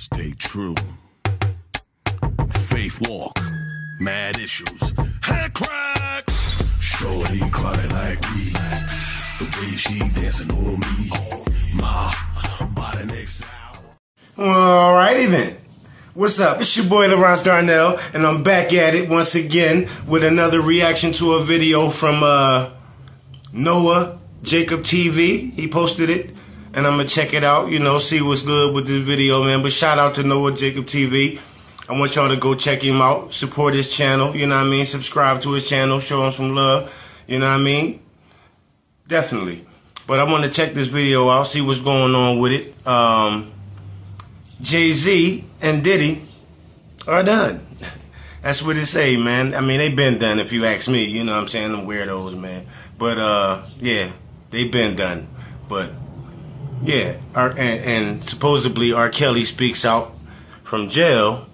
Stay true. Faith walk. Mad issues. Head crack. Shorty cry like me. The way she dancing on me. My body next hour. Alrighty then. What's up? It's your boy Lawrence Darnell, and I'm back at it once again with another reaction to a video from Noah Jacob TV. He posted it, and I'm gonna check it out, see what's good with this video, man. But shout out to Noah Jacob TV. I want y'all to go check him out, support his channel, subscribe to his channel, show him some love, definitely. But I want to check this video out, see what's going on with it. Jay-Z and Diddy are done. That's what it say, man. I mean, they been done if you ask me, you know what I'm saying? Them weirdos, man. But, yeah, they been done. But, yeah, and supposedly R. Kelly speaks out from jail.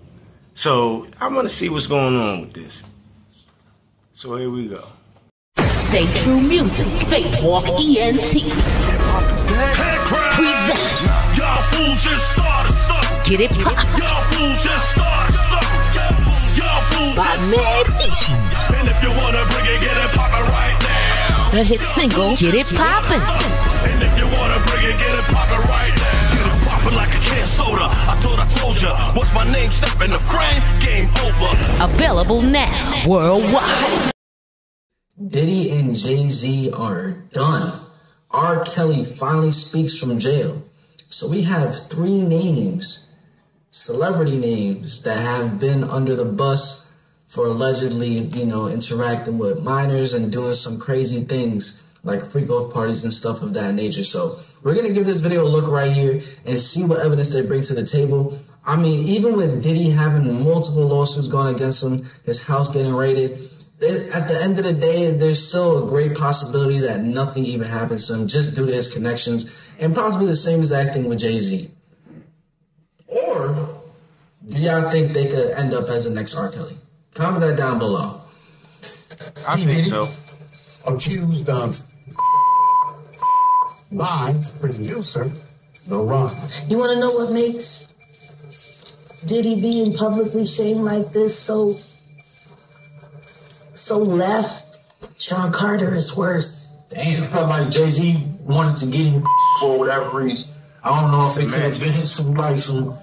So, I want to see what's going on with this. So, here we go. Stay True Music, Faith Walk ENT presents Y'all fools just started something. Get It Pop Y'all fools just started something. Y'all fools by just Mad started. And if you wanna bring it, get it poppin' right now. the hit single Get It Poppin'. And if you wanna bring it, get it poppin' right now. Get it poppin' like a can soda. I thought I told ya. What's my name? Step in the frame. Game over. Available now worldwide. Diddy and Jay-Z are done. R. Kelly finally speaks from jail. So we have 3 names, celebrity names, that have been under the bus for allegedly, interacting with minors and doing some crazy things like freak-off parties and stuff of that nature. So we're going to give this video a look right here and see what evidence they bring to the table. I mean, even with Diddy having multiple lawsuits going against him, his house getting raided, at the end of the day, there's still a great possibility that nothing even happens to him just due to his connections, and possibly the same exact thing with Jay-Z. Or do y'all think they could end up as the next R. Kelly? Comment that down below. I think so. Accused of by producer LeRon. You want to know what makes Diddy being publicly shamed like this so left? Sean Carter is worse. Damn. It felt like Jay-Z wanted to get him for whatever reason. I don't know if it could have been some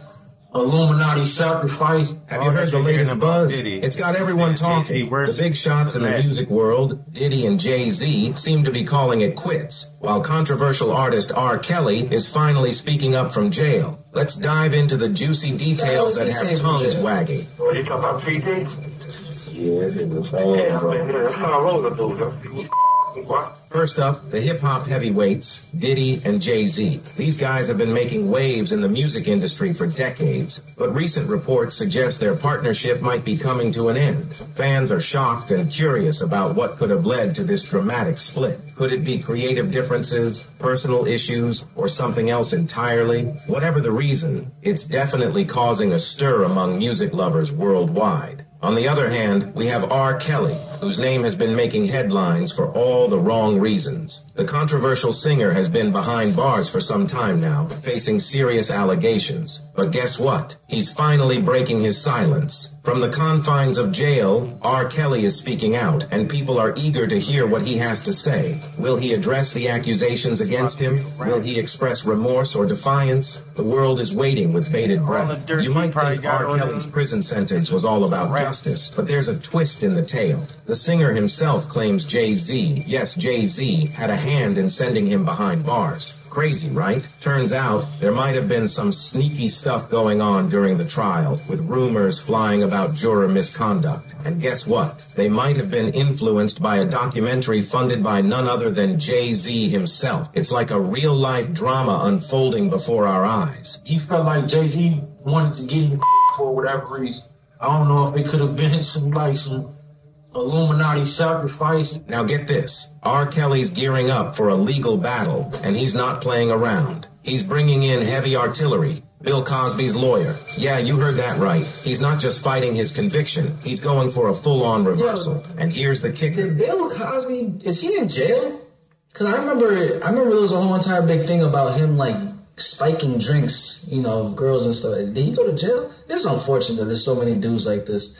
Illuminati sacrifice. Have you heard the latest buzz? It's got everyone talking. The big shots in the music world, Diddy and Jay-Z, seem to be calling it quits, while controversial artist R. Kelly is finally speaking up from jail. Let's dive into the juicy details that have tongues wagging. What are you talking about, PT? Yeah, that's how I roll the dudes. First up, the hip-hop heavyweights, Diddy and Jay-Z. These guys have been making waves in the music industry for decades, but recent reports suggest their partnership might be coming to an end. Fans are shocked and curious about what could have led to this dramatic split. Could it be creative differences, personal issues, or something else entirely? Whatever the reason, it's definitely causing a stir among music lovers worldwide. On the other hand, we have R. Kelly, whose name has been making headlines for all the wrong reasons. The controversial singer has been behind bars for some time now, facing serious allegations. But guess what? He's finally breaking his silence. From the confines of jail, R. Kelly is speaking out, and people are eager to hear what he has to say. Will he address the accusations against him? Will he express remorse or defiance? The world is waiting with bated breath. You might think R. Kelly's prison sentence was all about justice, but there's a twist in the tale. The singer himself claims Jay-Z, yes, Jay-Z, had a hand in sending him behind bars. Crazy, right? Turns out there might have been some sneaky stuff going on during the trial, with rumors flying about juror misconduct. And guess what? They might have been influenced by a documentary funded by none other than Jay-Z himself. It's like a real-life drama unfolding before our eyes. He felt like Jay-Z wanted to get him for whatever reason. I don't know if it could have been some Illuminati sacrifice. Now get this. R. Kelly's gearing up for a legal battle, and he's not playing around. He's bringing in heavy artillery. Bill Cosby's lawyer. Yeah, you heard that right. He's not just fighting his conviction. He's going for a full-on reversal. And here's the kicker. Did Bill Cosby, is he in jail? Because I remember there was a whole entire big thing about him, spiking drinks, you know, of girls and stuff. Did he go to jail? It's unfortunate that there's so many dudes like this.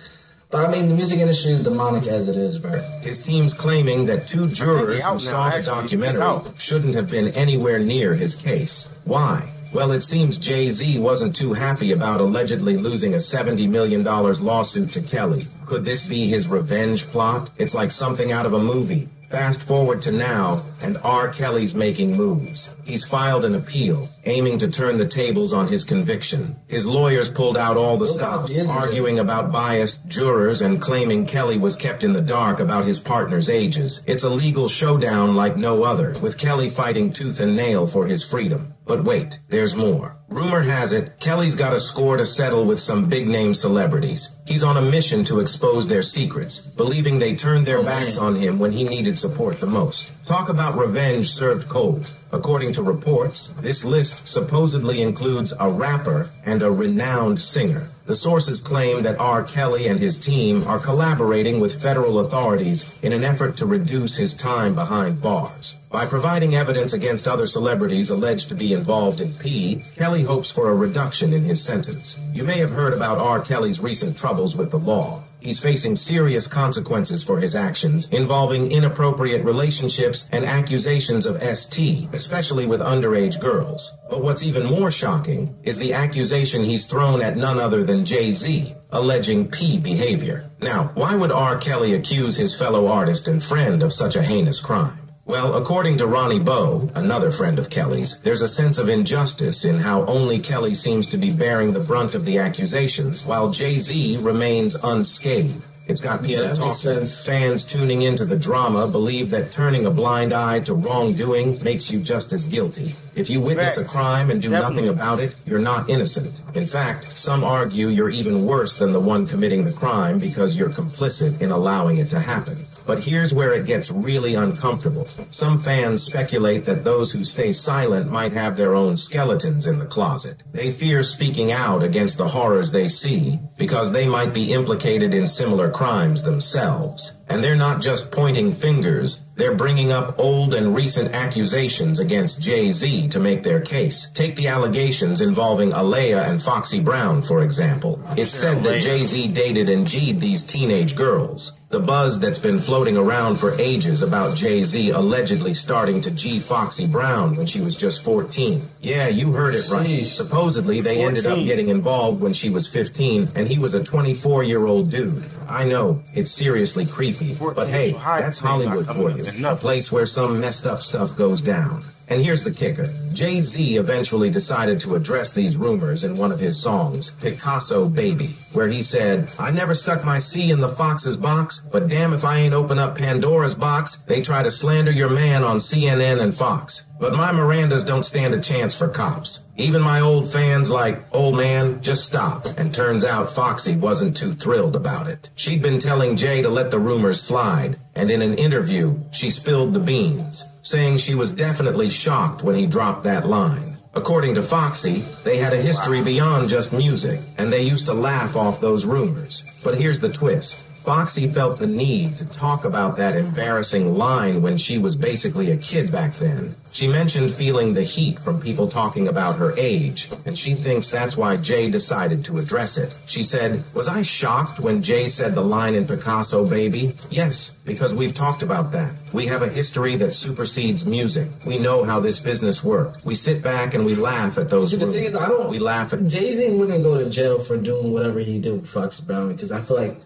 But I mean, the music industry is demonic as it is, bro. His team's claiming that 2 jurors who saw the documentary shouldn't have been anywhere near his case. Why? Well, it seems Jay-Z wasn't too happy about allegedly losing a $70 million lawsuit to Kelly. Could this be his revenge plot? It's like something out of a movie. Fast forward to now, and R. Kelly's making moves. He's filed an appeal, aiming to turn the tables on his conviction. His lawyers pulled out all the stops, arguing about biased jurors and claiming Kelly was kept in the dark about his partner's ages. It's a legal showdown like no other, with Kelly fighting tooth and nail for his freedom. But wait, there's more. Rumor has it, Kelly's got a score to settle with some big-name celebrities. He's on a mission to expose their secrets, believing they turned their backs on him when he needed support the most. Talk about revenge served cold. According to reports, this list supposedly includes a rapper and a renowned singer. The sources claim that R. Kelly and his team are collaborating with federal authorities in an effort to reduce his time behind bars. By providing evidence against other celebrities alleged to be involved in P, Kelly hopes for a reduction in his sentence. You may have heard about R. Kelly's recent troubles with the law. He's facing serious consequences for his actions, involving inappropriate relationships and accusations of ST, especially with underage girls. But what's even more shocking is the accusation he's thrown at none other than Jay-Z, alleging P behavior. Now, why would R. Kelly accuse his fellow artist and friend of such a heinous crime? Well, according to Ronnie Bowe, another friend of Kelly's, there's a sense of injustice in how only Kelly seems to be bearing the brunt of the accusations, while Jay-Z remains unscathed. It's got people talking. Fans tuning into the drama believe that turning a blind eye to wrongdoing makes you just as guilty. If you witness a crime and do nothing about it, you're not innocent. In fact, some argue you're even worse than the one committing the crime because you're complicit in allowing it to happen. But here's where it gets really uncomfortable. Some fans speculate that those who stay silent might have their own skeletons in the closet. They fear speaking out against the horrors they see because they might be implicated in similar crimes themselves. And they're not just pointing fingers, they're bringing up old and recent accusations against Jay-Z to make their case. Take the allegations involving Alea and Foxy Brown, for example. It's said that Jay-Z dated and G'd these teenage girls. The buzz that's been floating around for ages about Jay-Z allegedly starting to G Foxy Brown when she was just 14. Yeah, you heard it right. Supposedly, they ended up getting involved when she was 15, and he was a 24-year-old dude. I know, it's seriously creepy, but hey, that's Hollywood for you. A place where some messed up stuff goes down. And here's the kicker. Jay-Z eventually decided to address these rumors in one of his songs, Picasso Baby, where he said, "I never stuck my C in the Fox's box, but damn if I ain't open up Pandora's box, they try to slander your man on CNN and Fox. But my Mirandas don't stand a chance for cops. Even my old fans like, old man, just stop." And turns out Foxy wasn't too thrilled about it. She'd been telling Jay to let the rumors slide, and in an interview, she spilled the beans, saying she was definitely shocked when he dropped that line. According to Foxy, they had a history beyond just music, and they used to laugh off those rumors. But here's the twist. Foxy felt the need to talk about that embarrassing line when she was basically a kid back then. She mentioned feeling the heat from people talking about her age, and she thinks that's why Jay decided to address it. She said, "Was I shocked when Jay said the line in Picasso Baby? Yes, because we've talked about that. We have a history that supersedes music. We know how this business worked. We sit back and we laugh at those rumors. The thing is, we laugh at Jay-Z wouldn't go to jail for doing whatever he did with Foxy Brown, because I feel like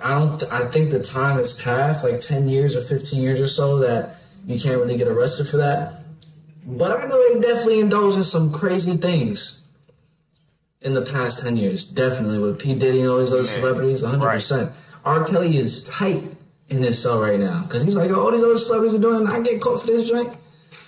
I think the time has passed, like 10 years or 15 years or so, that you can't really get arrested for that. But I know they definitely indulged in some crazy things in the past 10 years. Definitely with P. Diddy and all these other celebrities, 100%. Right. R. Kelly is tight in his cell right now because he's like, oh, all these other celebrities are doing it and I get caught for this joint.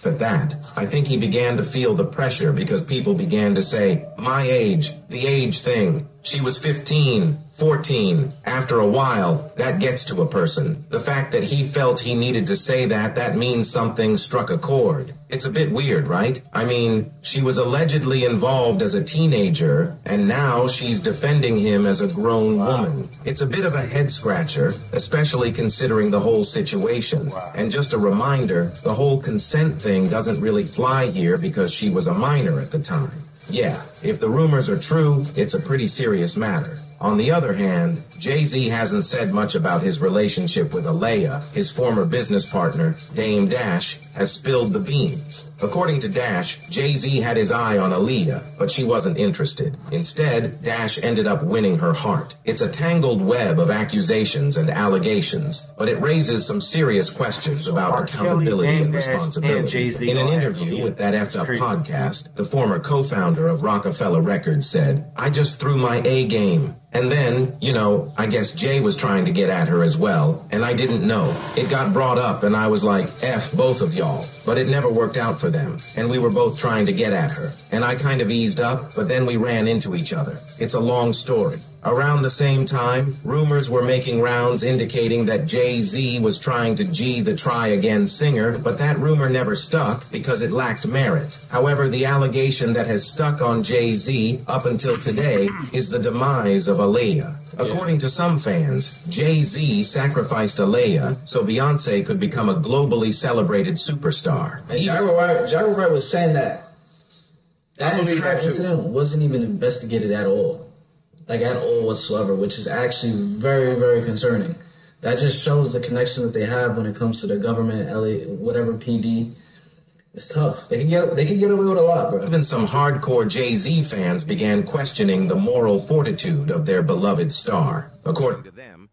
For that, I think he began to feel the pressure because people began to say, my age, the age thing. She was 15, 14. After a while, that gets to a person. The fact that he felt he needed to say that means something struck a chord. It's a bit weird, right? I mean, she was allegedly involved as a teenager, and now she's defending him as a grown woman. It's a bit of a head-scratcher, especially considering the whole situation. And just a reminder, the whole consent thing doesn't really fly here because she was a minor at the time. Yeah, if the rumors are true, it's a pretty serious matter. On the other hand, Jay-Z hasn't said much about his relationship with Aaliyah. His former business partner, Dame Dash, has spilled the beans. According to Dash, Jay-Z had his eye on Aaliyah, but she wasn't interested. Instead, Dash ended up winning her heart. It's a tangled web of accusations and allegations, but it raises some serious questions about accountability and responsibility. In an interview with That Effed Up podcast, the former co-founder of Rockefeller Records said, "I just threw my A game. And then, you know, I guess Jay was trying to get at her as well, and I didn't know. It got brought up, and I was like, F both of y'all. But it never worked out for them, and we were both trying to get at her. And I kind of eased up, but then we ran into each other. It's a long story." Around the same time, rumors were making rounds indicating that Jay-Z was trying to G the Try Again singer, but that rumor never stuck because it lacked merit. However, the allegation that has stuck on Jay-Z up until today is the demise of Aaliyah. According to some fans, Jay-Z sacrificed Aaliyah so Beyonce could become a globally celebrated superstar. And Jaguar Wright was saying that entire incident wasn't even investigated at all. Like at all whatsoever, which is actually very, very concerning. That just shows the connection that they have when it comes to the government, LA, whatever PD. It's tough. They can get away with a lot, bro. Even some hardcore Jay-Z fans began questioning the moral fortitude of their beloved star. According to them,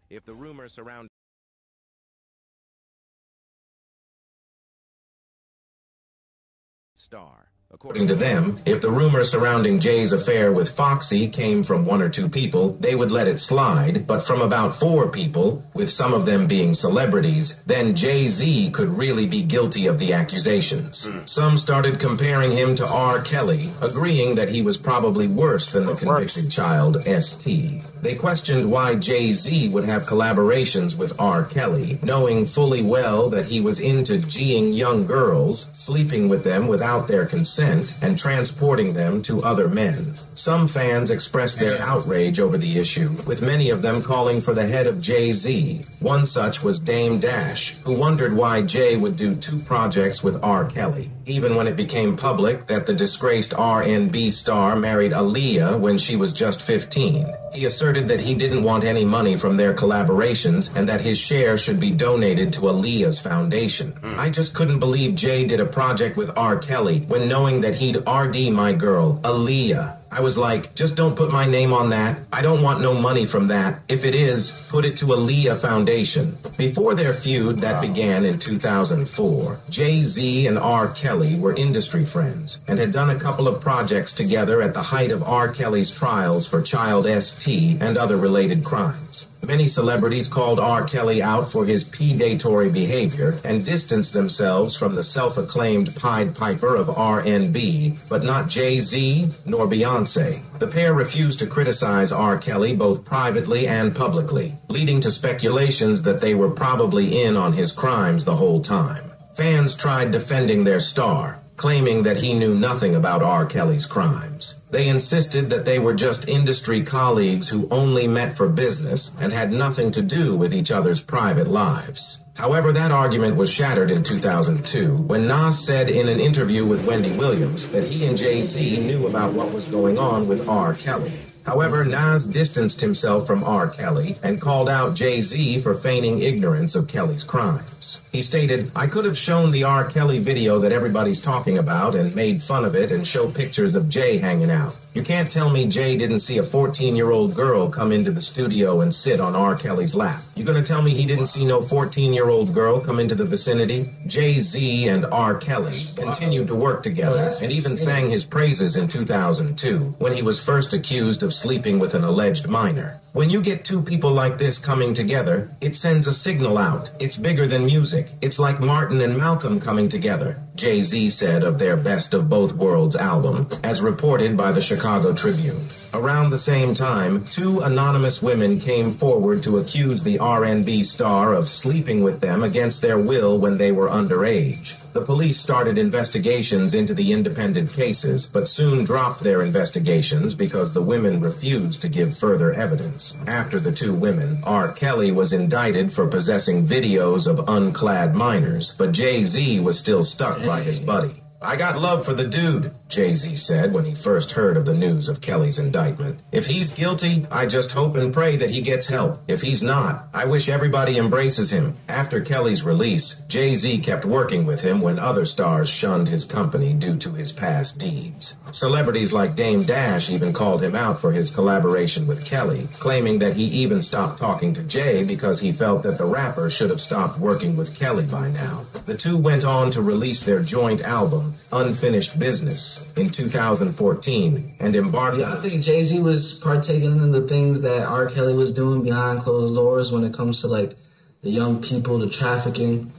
if the rumors surrounding Jay's affair with Foxy came from 1 or 2 people, they would let it slide, but from about 4 people, with some of them being celebrities, then Jay-Z could really be guilty of the accusations. Some started comparing him to R. Kelly, agreeing that he was probably worse than the convicted child, S.T. They questioned why Jay-Z would have collaborations with R. Kelly, knowing fully well that he was into G-ing young girls, sleeping with them without their consent, and transporting them to other men. Some fans expressed their outrage over the issue, with many of them calling for the head of Jay-Z. One such was Dame Dash, who wondered why Jay would do 2 projects with R. Kelly, even when it became public that the disgraced R&B star married Aaliyah when she was just 15. He asserted that he didn't want any money from their collaborations and that his share should be donated to Aaliyah's foundation. I just couldn't believe Jay did a project with R. Kelly when knowing that he'd RD my girl, Aaliyah. I was like, just don't put my name on that. I don't want no money from that. If it is, put it to Aaliyah Foundation. Before their feud that began in 2004, Jay-Z and R. Kelly were industry friends and had done a couple of projects together at the height of R. Kelly's trials for child ST and other related crimes. Many celebrities called R. Kelly out for his predatory behavior and distanced themselves from the self-acclaimed Pied Piper of R&B, but not Jay-Z nor Beyonce. The pair refused to criticize R. Kelly both privately and publicly, leading to speculations that they were probably in on his crimes the whole time. Fans tried defending their star, claiming that he knew nothing about R. Kelly's crimes. They insisted that they were just industry colleagues who only met for business and had nothing to do with each other's private lives. However, that argument was shattered in 2002 when Nas said in an interview with Wendy Williams that he and Jay-Z knew about what was going on with R. Kelly. However, Nas distanced himself from R. Kelly and called out Jay-Z for feigning ignorance of Kelly's crimes. He stated, "I could have shown the R. Kelly video that everybody's talking about and made fun of it and show pictures of Jay hanging out. You can't tell me Jay didn't see a 14-year-old girl come into the studio and sit on R. Kelly's lap. You gonna tell me he didn't see no 14-year-old girl come into the vicinity?" Jay-Z and R. Kelly continued to work together and even sang his praises in 2002 when he was first accused of sleeping with an alleged minor. When you get 2 people like this coming together, it sends a signal out. It's bigger than music. It's like Martin and Malcolm coming together. Jay-Z said of their Best of Both Worlds album, as reported by the Chicago Tribune. Around the same time, 2 anonymous women came forward to accuse the R&B star of sleeping with them against their will when they were underage. The police started investigations into the independent cases, but soon dropped their investigations because the women refused to give further evidence. After the 2 women, R. Kelly was indicted for possessing videos of unclad minors, but Jay-Z was still stuck by his buddy. "I got love for the dude," Jay-Z said when he first heard of the news of Kelly's indictment. "If he's guilty, I just hope and pray that he gets help. If he's not, I wish everybody embraces him." After Kelly's release, Jay-Z kept working with him when other stars shunned his company due to his past deeds. Celebrities like Dame Dash even called him out for his collaboration with Kelly, claiming that he even stopped talking to Jay because he felt that the rapper should have stopped working with Kelly by now. The 2 went on to release their joint album, Unfinished Business, in 2014 and embarked on... I think Jay-Z was partaking in the things that R. Kelly was doing behind closed doors when it comes to like the young people, the trafficking.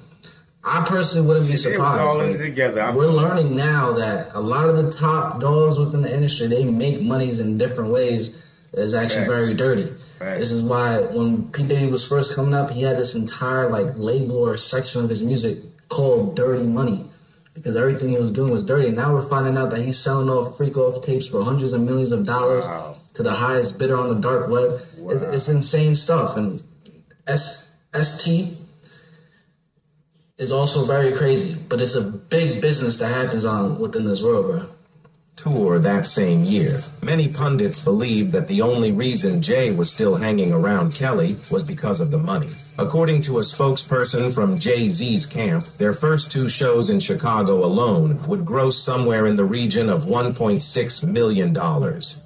I personally wouldn't be surprised. It was all in together. We're learning now that a lot of the top dogs within the industry, they make monies in different ways that is actually very dirty. This is why when P. Diddy was first coming up, he had this entire like label or section of his music called Dirty Money, because everything he was doing was dirty. Now we're finding out that he's selling off freak-off tapes for hundreds of millions of dollars to the highest bidder on the dark web. It's insane stuff. And ST is also very crazy, but it's a big business that happens within this world, bro. Tour that same year. Many pundits believed that the only reason Jay was still hanging around Kelly was because of the money. According to a spokesperson from Jay-Z's camp, their first 2 shows in Chicago alone would gross somewhere in the region of $1.6 million.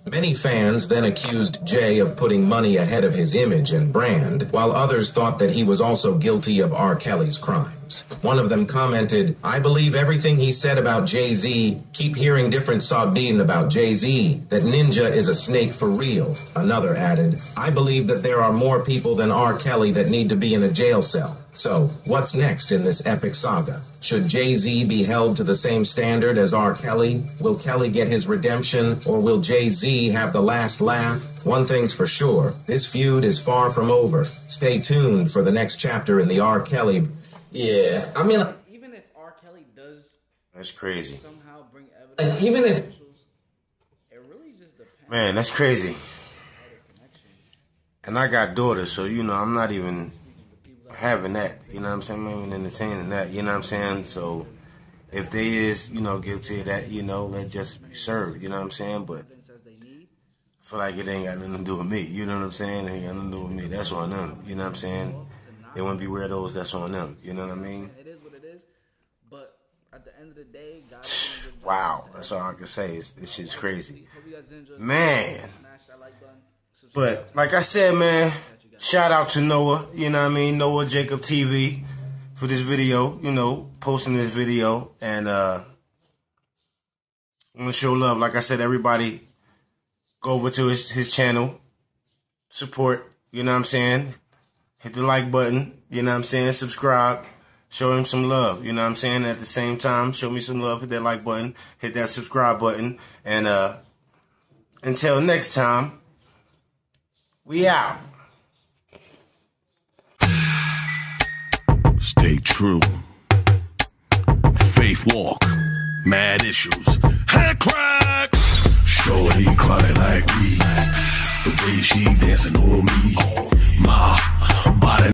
Many fans then accused Jay of putting money ahead of his image and brand, while others thought that he was also guilty of R. Kelly's crimes. One of them commented, "I believe everything he said about Jay-Z. Keep hearing different sardine about Jay-Z. That Ninja is a snake for real." Another added, "I believe that there are more people than R. Kelly that need to be in a jail cell. So, what's next in this epic saga? Should Jay-Z be held to the same standard as R. Kelly? Will Kelly get his redemption, or will Jay-Z have the last laugh? One thing's for sure, this feud is far from over. Stay tuned for the next chapter in the R. Kelly... Yeah, I mean, like, even if R. Kelly does... That's crazy. ...somehow bring evidence... Like, even if... It really just depends... Man, that's crazy. And I got daughters, so, you know, I'm not even having that. You know what I'm saying? I'm not even entertaining that. You know what I'm saying? So, if they is, you know, guilty of that, you know, let just be served. You know what I'm saying? But I feel like it ain't got nothing to do with me. You know what I'm saying? It ain't got nothing to do with me. That's on them. You know what I'm saying? They want to be weirdos. That's on them. You know what I mean? It is what it is. But at the end of the day, God... Wow. That's all I can say. This shit's crazy. Man. But, like I said, man, shout out to Noah, you know what I mean, Noah Jacob TV for this video, you know, posting this video. And I want to show love. Like I said, everybody go over to his channel, support, you know what I'm saying, hit the like button, you know what I'm saying, subscribe, show him some love, you know what I'm saying. At the same time, show me some love, hit that like button, hit that subscribe button. And until next time, we out. Stay true. Faith walk. Mad issues. Head crack. Shorty crying like me. The way she dancing on me. My